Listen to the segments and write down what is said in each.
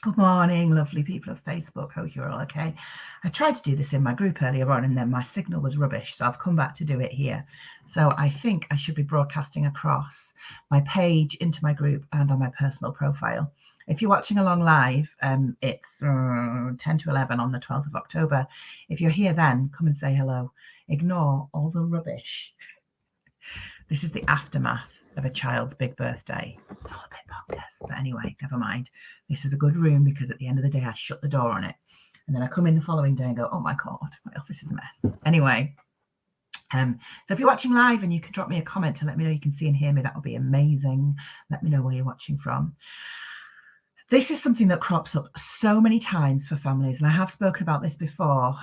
Good morning, lovely people of Facebook. Hope you're all okay. I tried to do this in my group earlier on and then my signal was rubbish, so I've come back to do it here. So I think I should be broadcasting across my page into my group and on my personal profile. If you're watching along live, it's 10 to 11 on the 12th of October. If you're here then, come and say hello. Ignore all the rubbish. This is the aftermath of a child's big birthday. It's all a bit bonkers, but anyway, never mind. This is a good room because at the end of the day, I shut the door on it. And then I come in the following day and go, oh my God, my office is a mess. Anyway, so if you're watching live and you can drop me a comment to let me know you can see and hear me, that would be amazing. Let me know where you're watching from. This is something that crops up so many times for families, and I have spoken about this before,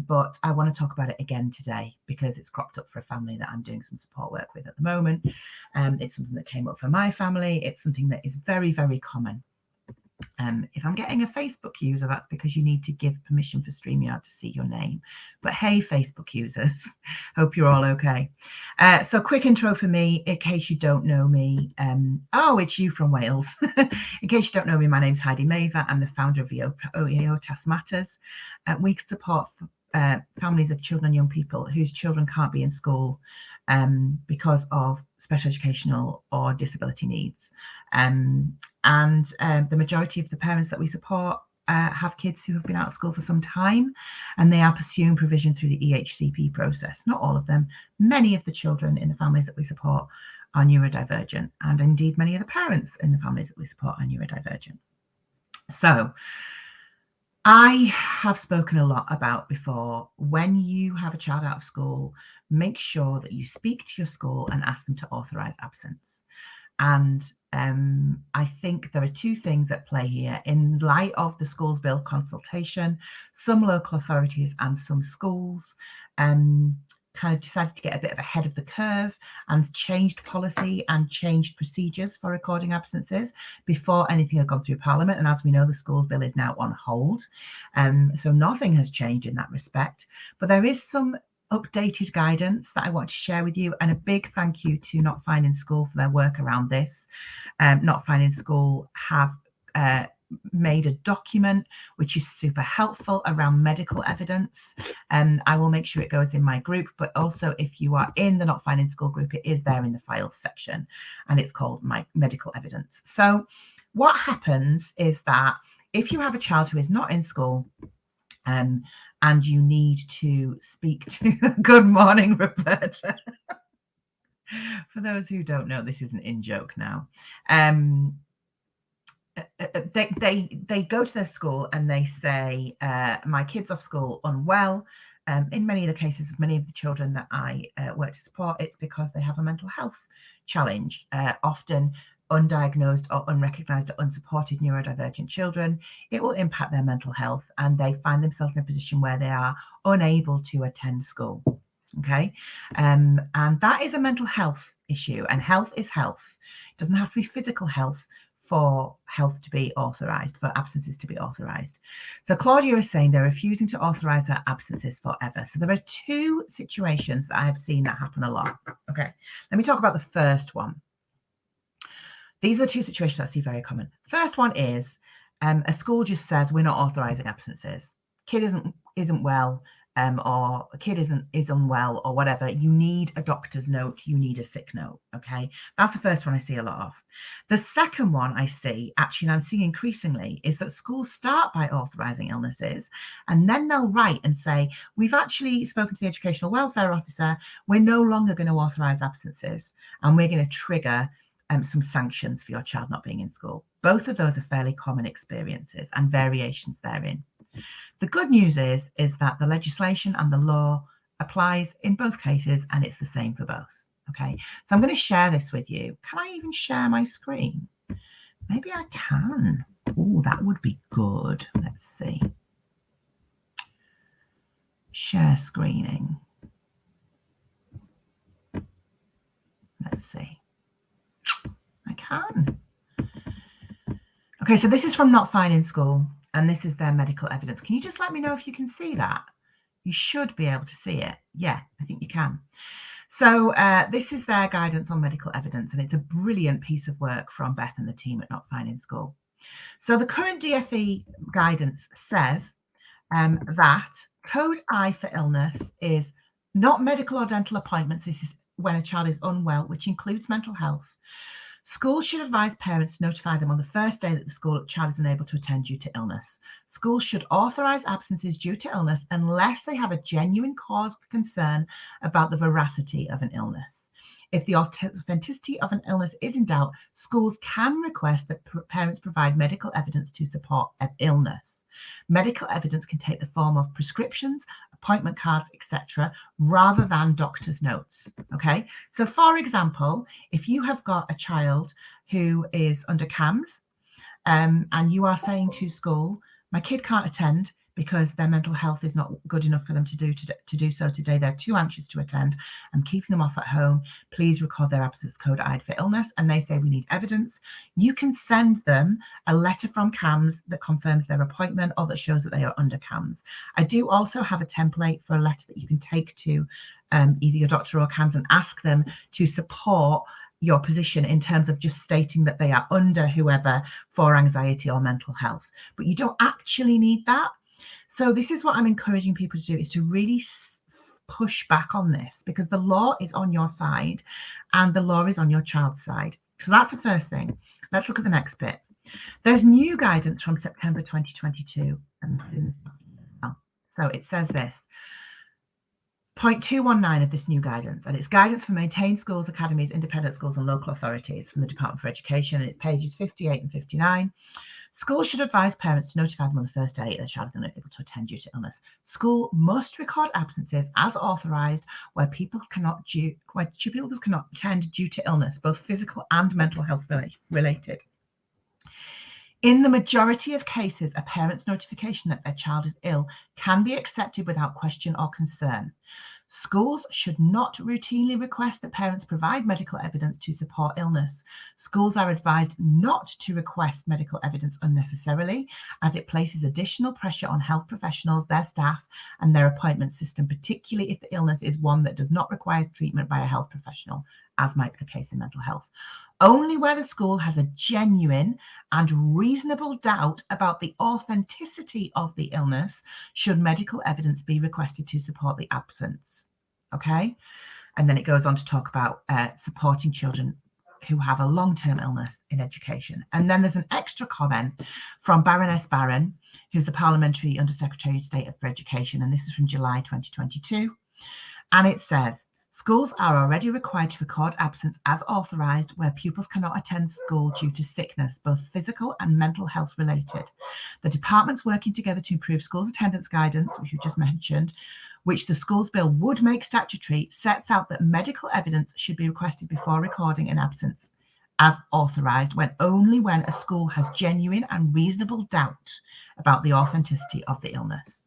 but I want to talk about it again today because it's cropped up for a family that I'm doing some support work with at the moment. It's something that came up for my family. It's something that is very, very common. If I'm getting a Facebook user, that's because you need to give permission for StreamYard to see your name. But hey, Facebook users, hope you're all okay. So quick intro for me, in case you don't know me. Oh, it's you from Wales. In case you don't know me, my name's Heidi Maver. I'm the founder of EOTAS Matters. We support families of children and young people whose children can't be in school because of special educational or disability needs. The majority of the parents that we support have kids who have been out of school for some time, and they are pursuing provision through the EHCP process. Not all of them. Many of the children in the families that we support are neurodivergent, and indeed many of the parents in the families that we support are neurodivergent. So I have spoken a lot about before, when you have a child out of school, make sure that you speak to your school and ask them to authorise absence. And I think there are two things at play here. In light of the schools bill consultation, some local authorities and some schools kind of decided to get a bit ahead of the curve and changed policy and changed procedures for recording absences before anything had gone through Parliament. And as we know, the schools bill is now on hold. So nothing has changed in that respect. But there is some updated guidance that I want to share with you, and a big thank you to Not Fine in School for their work around this. Not Fine in School have made a document which is super helpful around medical evidence. I will make sure it goes in my group, but also if you are in the Not Fine in School group, it is there in the files section, and it's called My Medical Evidence. So what happens is that if you have a child who is not in school, and you need to speak to good morning, Roberta. For those who don't know, this is an in-joke now. They go to their school and they say, my kid's off school unwell. In many of the cases of many of the children that I work to support, it's because they have a mental health challenge, often undiagnosed or unrecognised or unsupported neurodivergent children. It will impact their mental health, and they find themselves in a position where they are unable to attend school. Okay, and that is a mental health issue, and health is health. It doesn't have to be physical health for health to be authorised, for absences to be authorised. So Claudia is saying they're refusing to authorise their absences forever. So there are two situations that I have seen that happen a lot. Okay, let me talk about the first one. These are the two situations I see very common. First one is a school just says, we're not authorising absences. Kid isn't well, or a kid is unwell, or whatever. You need a doctor's note, you need a sick note. Okay, that's the first one I see a lot of. The second one I see, actually, and I'm seeing increasingly, is that schools start by authorising illnesses, and then they'll write and say, we've actually spoken to the educational welfare officer, we're no longer going to authorise absences, and we're going to trigger some sanctions for your child not being in school. Both of those are fairly common experiences and variations therein. The good news is that the legislation and the law applies in both cases, and it's the same for both. Okay, so I'm going to share this with you. Can I even share my screen? Maybe I can. Oh, that would be good. Let's see. Share screening. Let's see. I can. Okay, so this is from Not Fine in School, and this is their medical evidence. Can you just let me know if you can see that? You should be able to see it. Yeah, I think you can. So this is their guidance on medical evidence, and it's a brilliant piece of work from Beth and the team at Not Fine in School. So the current DfE guidance says that code I for illness is not medical or dental appointments. This is when a child is unwell, which includes mental health. Schools should advise parents to notify them on the first day that the school child is unable to attend due to illness. Schools should authorize absences due to illness unless they have a genuine cause for concern about the veracity of an illness. If the authenticity of an illness is in doubt, schools can request that parents provide medical evidence to support an illness. Medical evidence can take the form of prescriptions, appointment cards, etc., rather than doctor's notes. Okay, so for example, if you have got a child who is under CAMS and you are saying to school, my kid can't attend because their mental health is not good enough for them to do so today. They're too anxious to attend. I'm keeping them off at home. Please record their absence code I for illness. And they say we need evidence. You can send them a letter from CAMS that confirms their appointment or that shows that they are under CAMS. I do also have a template for a letter that you can take to either your doctor or CAMS and ask them to support your position in terms of just stating that they are under whoever for anxiety or mental health. But you don't actually need that. So this is what I'm encouraging people to do, is to really push back on this, because the law is on your side and the law is on your child's side. So that's the first thing. Let's look at the next bit. There's new guidance from September 2022. So it says this. Point 219 of this new guidance, and it's guidance for maintained schools, academies, independent schools and local authorities from the Department for Education, and it's pages 58 and 59. Schools should advise parents to notify them on the first day their child is unable to attend due to illness. School must record absences as authorised where pupils cannot attend due to illness, both physical and mental health related. In the majority of cases, a parent's notification that their child is ill can be accepted without question or concern. Schools should not routinely request that parents provide medical evidence to support illness. Schools are advised not to request medical evidence unnecessarily, as it places additional pressure on health professionals, their staff, and their appointment system, particularly if the illness is one that does not require treatment by a health professional, as might be the case in mental health. Only where the school has a genuine and reasonable doubt about the authenticity of the illness should medical evidence be requested to support the absence. Okay? And then it goes on to talk about supporting children who have a long-term illness in education. And then there's an extra comment from Baroness Barron, who's the Parliamentary Undersecretary of State for Education, and this is from July 2022. And it says, schools are already required to record absence as authorised where pupils cannot attend school due to sickness, both physical and mental health related. The departments working together to improve schools attendance guidance, which we just mentioned, which the schools bill would make statutory, sets out that medical evidence should be requested before recording an absence as authorised only when a school has genuine and reasonable doubt about the authenticity of the illness.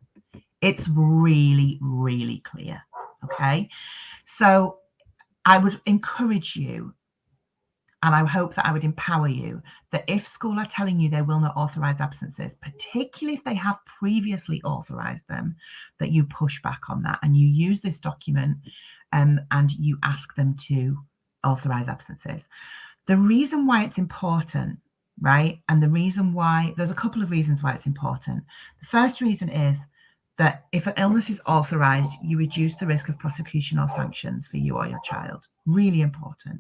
It's really, really clear. Okay. So I would encourage you, and I hope that I would empower you, that if school are telling you they will not authorise absences, particularly if they have previously authorised them, that you push back on that and you use this document and you ask them to authorise absences. The reason why it's important, right, and the reason why, there's a couple of reasons why it's important. The first reason is that if an illness is authorised, you reduce the risk of prosecution or sanctions for you or your child. Really important.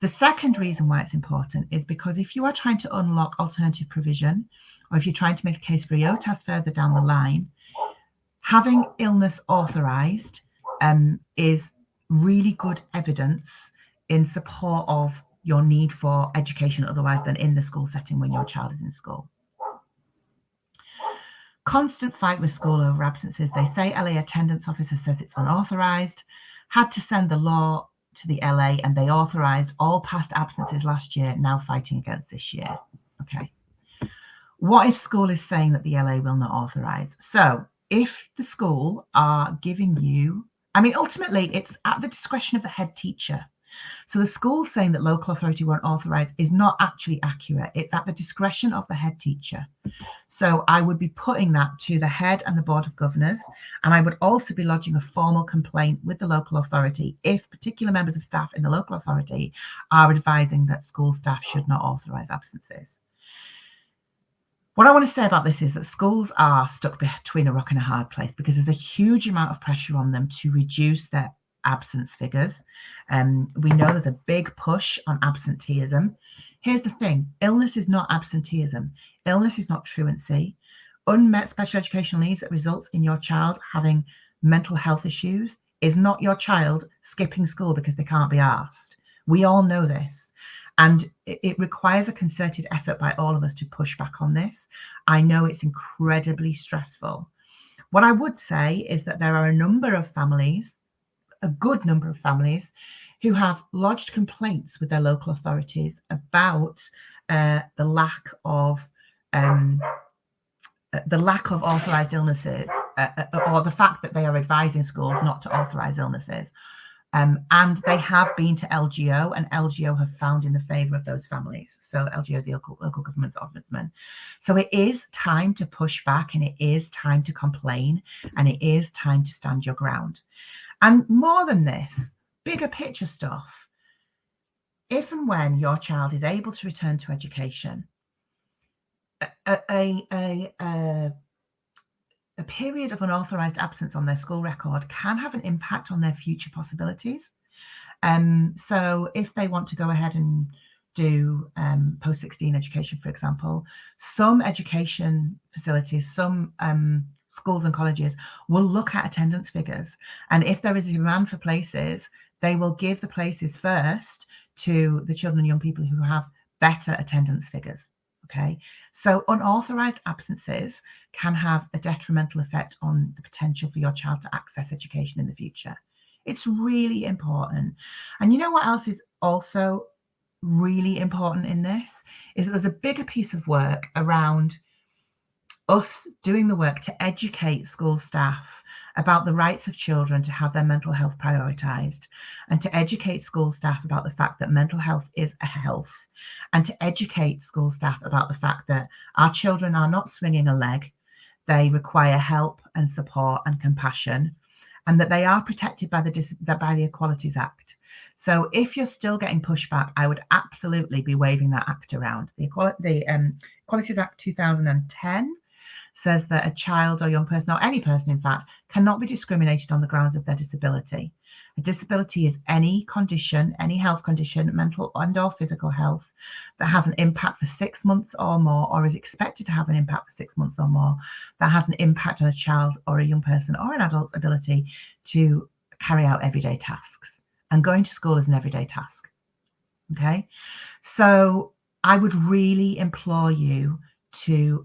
The second reason why it's important is because if you are trying to unlock alternative provision, or if you're trying to make a case for EOTAS further down the line, having illness authorised is really good evidence in support of your need for education otherwise than in the school setting when your child is in school. Constant fight with school over absences. They say LA attendance officer says it's unauthorised. Had to send the law to the LA and they authorised all past absences last year, now fighting against this year. Okay. What if school is saying that the LA will not authorise? So if the school are giving you, I mean, ultimately it's at the discretion of the head teacher. So the school saying that local authority won't authorise is not actually accurate. It's at the discretion of the head teacher. So I would be putting that to the head and the board of governors, and I would also be lodging a formal complaint with the local authority if particular members of staff in the local authority are advising that school staff should not authorise absences. What I want to say about this is that schools are stuck between a rock and a hard place because there's a huge amount of pressure on them to reduce their absence figures. We know there's a big push on absenteeism. Here's the thing: illness is not absenteeism. Illness is not truancy. Unmet special educational needs that results in your child having mental health issues is not your child skipping school because they can't be asked. We all know this. And it requires a concerted effort by all of us to push back on this. I know it's incredibly stressful. What I would say is that there are a number of families, a good number of families, who have lodged complaints with their local authorities about the lack of authorised illnesses, or the fact that they are advising schools not to authorise illnesses. And they have been to LGO, and LGO have found in the favour of those families. So LGO is the local government's ombudsman. So it is time to push back, and it is time to complain, and it is time to stand your ground. And more than this, bigger picture stuff. If and when your child is able to return to education, a period of unauthorised absence on their school record can have an impact on their future possibilities. So if they want to go ahead and do post-16 education, for example, some education facilities, some schools and colleges will look at attendance figures. And if there is a demand for places, they will give the places first to the children and young people who have better attendance figures. Okay, so unauthorised absences can have a detrimental effect on the potential for your child to access education in the future. It's really important. And you know what else is also really important in this is that there's a bigger piece of work around us doing the work to educate school staff about the rights of children to have their mental health prioritised, and to educate school staff about the fact that mental health is a health, and to educate school staff about the fact that our children are not swinging a leg. They require help and support and compassion, and that they are protected by the Equalities Act. So if you're still getting pushback, I would absolutely be waving that act around. The Equalities Act 2010 says that a child or young person, or any person in fact, cannot be discriminated on the grounds of their disability. A disability is any condition, any health condition, mental and or physical health, that has an impact for 6 months or more, or is expected to have an impact for 6 months or more, that has an impact on a child or a young person or an adult's ability to carry out everyday tasks. And going to school is an everyday task. Okay, so I would really implore you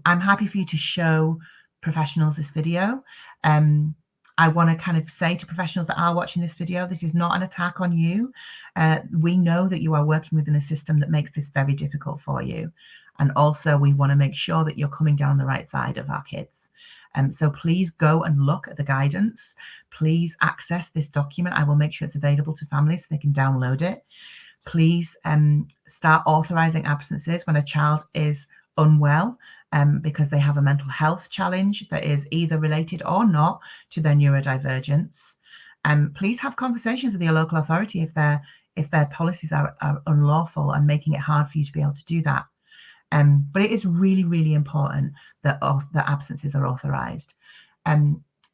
I'm happy for you to show professionals this video. I want to kind of say to professionals that are watching this video, this is not an attack on you. We know that you are working within a system that makes this very difficult for you. And also we want to make sure that you're coming down the right side of our kids. So please go and look at the guidance. Please access this document. I will make sure it's available to families so they can download it. Please start authorising absences when a child is unwell because they have a mental health challenge that is either related or not to their neurodivergence. Please have conversations with your local authority if their policies are unlawful and making it hard for you to be able to do that. But it is really, really important that absences are authorised,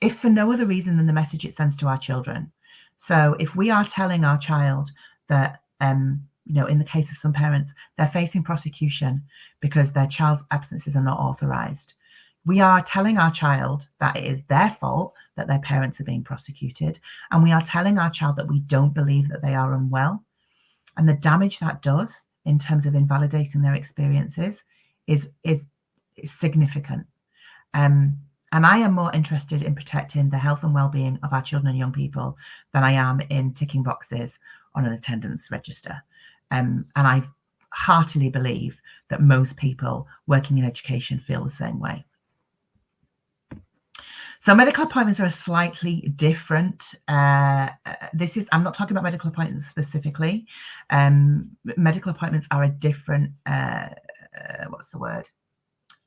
if for no other reason than the message it sends to our children. So if we are telling our child that in the case of some parents, they're facing prosecution because their child's absences are not authorised, we are telling our child that it is their fault that their parents are being prosecuted, and we are telling our child that we don't believe that they are unwell. And the damage that does in terms of invalidating their experiences is significant. And I am more interested in protecting the health and well-being of our children and young people than I am in ticking boxes on an attendance register. And I heartily believe that most people working in education feel the same way. So medical appointments are a slightly different. I'm not talking about medical appointments specifically. Medical appointments are a different.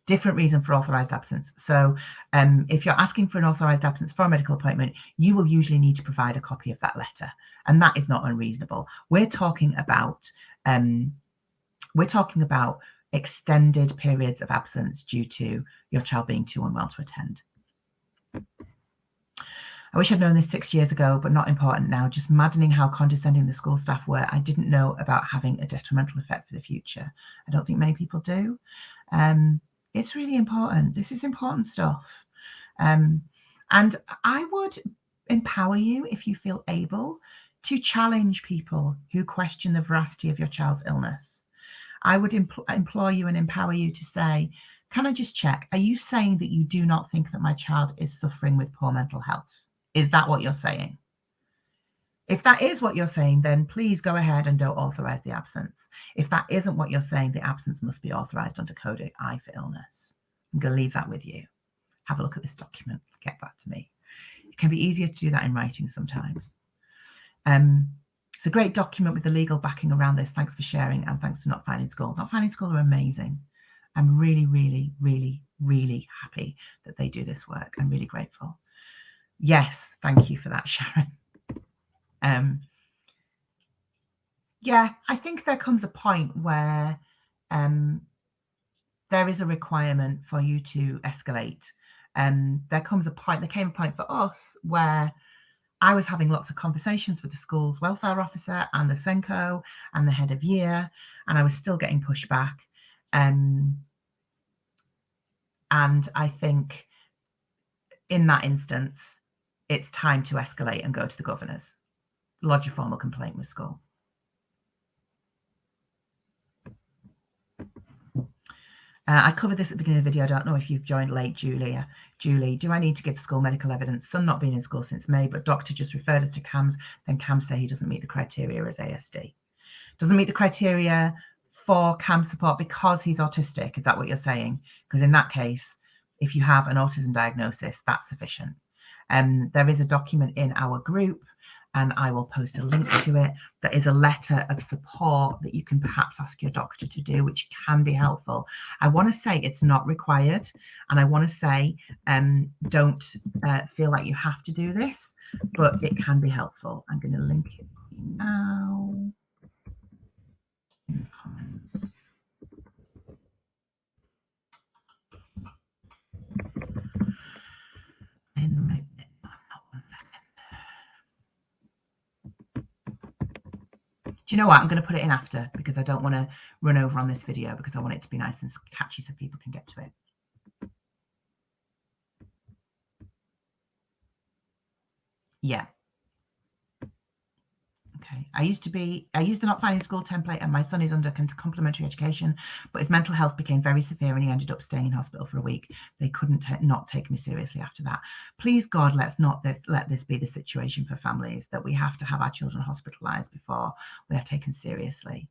Different reason for authorised absence. So if you're asking for an authorised absence for a medical appointment, you will usually need to provide a copy of that letter, and that is not unreasonable. We're talking about extended periods of absence due to your child being too unwell to attend. I wish I'd known this 6 years ago, but not important now. Just maddening how condescending the school staff were. I didn't know about having a detrimental effect for the future. I don't think many people do. It's really important. This is important stuff. And I would empower you, if you feel able, to challenge people who question the veracity of your child's illness. I would implore you and empower you to say, can I just check, are you saying that you do not think that my child is suffering with poor mental health? Is that what you're saying? If that is what you're saying, then please go ahead and don't authorize the absence. If that isn't what you're saying, the absence must be authorized under Code I for illness. I'm going to leave that with you. Have a look at this document. Get back to me. It can be easier to do that in writing sometimes. It's a great document with the legal backing around this. Thanks for sharing, and thanks to Not Finding School. Not Finding School are amazing. I'm really, really, really, really happy that they do this work. I'm really grateful. Yes, thank you for that, Sharon. Yeah, I think there comes a point where there is a requirement for you to escalate. There came a point for us where I was having lots of conversations with the school's welfare officer and the Senko and the head of year, and I was still getting pushback. And I think in that instance, it's time to escalate and go to the governors. Lodge a formal complaint with school. I covered this at the beginning of the video. I don't know if you've joined late, Julie. Julie, do I need to give the school medical evidence? Son not been in school since May, but doctor just referred us to CAMS. Then CAMS say he doesn't meet the criteria as ASD. Doesn't meet the criteria for CAMS support because he's autistic. Is that what you're saying? Because in that case, if you have an autism diagnosis, that's sufficient. There is a document in our group, and I will post a link to it. That is a letter of support that you can perhaps ask your doctor to do, which can be helpful. I want to say it's not required, and I want to say don't feel like you have to do this, but it can be helpful. I'm going to link it now in the comments. Do you know what? I'm going to put it in after because I don't want to run over on this video because I want it to be nice and catchy so people can get to it. Yeah. Okay. I used the Not Finding School template, and my son is under complementary education, but his mental health became very severe and he ended up staying in hospital for a week. They couldn't not take me seriously after that. Please, God, let's not let this be the situation for families that we have to have our children hospitalized before they are taken seriously.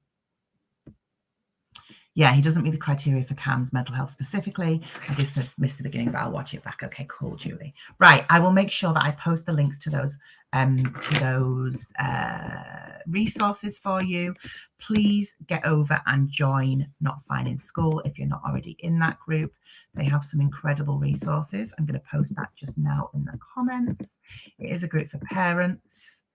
Yeah, he doesn't meet the criteria for CAMS mental health specifically. I just missed the beginning, but I'll watch it back. Okay, cool, Julie. Right, I will make sure that I post the links to those resources for you. Please get over and join Not Finding School if you're not already in that group. They have some incredible resources. I'm going to post that just now in the comments. It is a group for parents,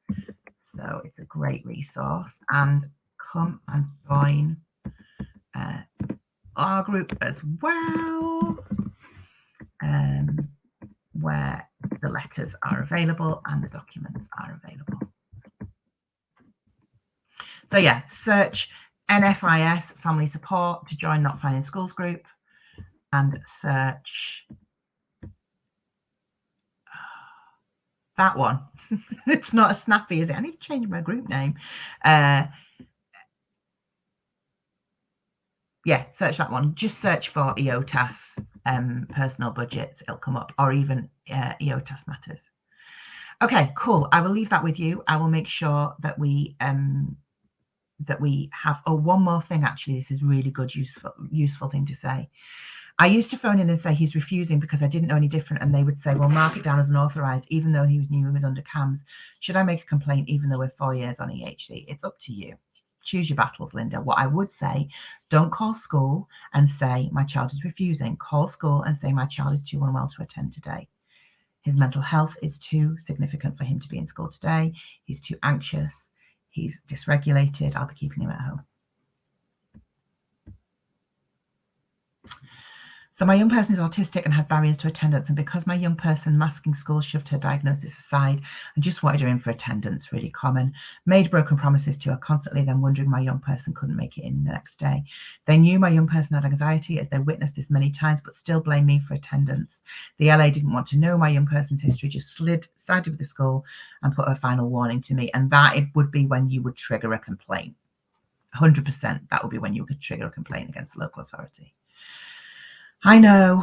so it's a great resource. And come and join our group as well, where the letters are available and the documents are available. So yeah, search NFIS Family Support to join Not Finding Schools group, and search that one. It's not as snappy, is it? I need to change my group name. Yeah, search that one. Just search for EOTAS personal budgets. It'll come up, or even EOTAS Matters. Okay, cool. I will leave that with you. I will make sure that we have. Oh, one more thing. Actually, this is really good, useful thing to say. I used to phone in and say he's refusing because I didn't know any different, and they would say, "Well, mark it down as an authorised, even though he knew he was under CAMS. Should I make a complaint, even though we're 4 years on EHC?" It's up to you. Choose your battles, Linda. What I would say, don't call school and say my child is refusing. Call school and say my child is too unwell to attend today. His mental health is too significant for him to be in school today. He's too anxious. He's dysregulated. I'll be keeping him at home. So my young person is autistic and had barriers to attendance, and because my young person masking school shoved her diagnosis aside and just wanted her in for attendance, really common, made broken promises to her constantly, then wondering my young person couldn't make it in the next day. They knew my young person had anxiety as they witnessed this many times, but still blamed me for attendance. The LA didn't want to know my young person's history, just sided with the school and put a final warning to me. And that it would be when you would trigger a complaint. 100%, that would be when you could trigger a complaint against the local authority. I know,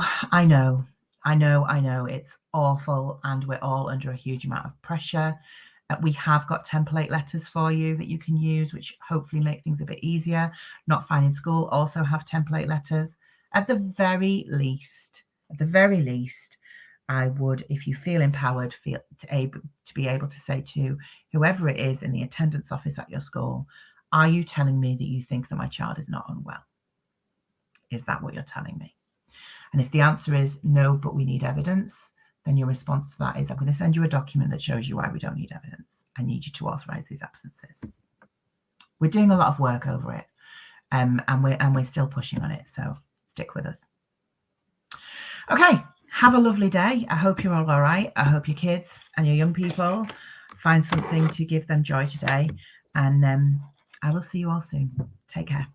it's awful, and we're all under a huge amount of pressure. We have got template letters for you that you can use, which hopefully make things a bit easier. Not Fine in School also have template letters. At the very least, I would, if you feel empowered, to be able to say to whoever it is in the attendance office at your school, are you telling me that you think that my child is not unwell? Is that what you're telling me? And if the answer is no, but we need evidence, then your response to that is, I'm going to send you a document that shows you why we don't need evidence. I need you to authorise these absences. We're doing a lot of work over it, and we're still pushing on it. So stick with us. Okay, have a lovely day. I hope you're all right. I hope your kids and your young people find something to give them joy today. And I will see you all soon. Take care.